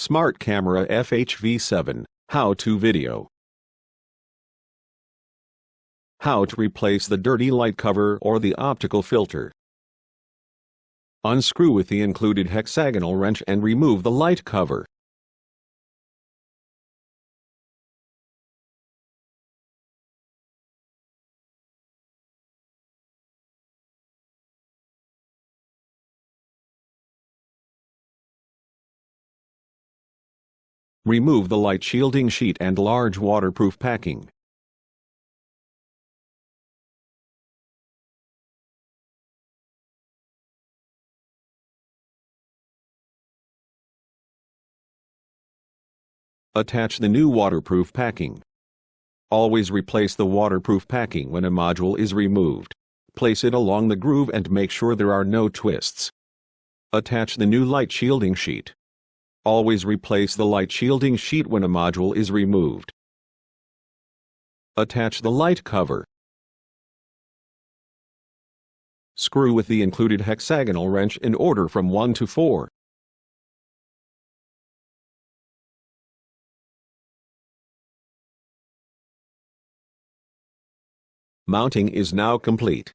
Smart Camera FHV7 How-to video. How to replace the dirty light cover or the optical filter. Unscrew with the included hexagonal wrench and remove the light cover. Remove the light shielding sheet and large waterproof packing. Attach the new waterproof packing. Always replace the waterproof packing when a module is removed. Place it along the groove and make sure there are no twists. Attach the new light shielding sheet. Always replace the light shielding sheet when a module is removed. Attach the light cover. Screw with the included hexagonal wrench in order from 1 to 4. Mounting is now complete.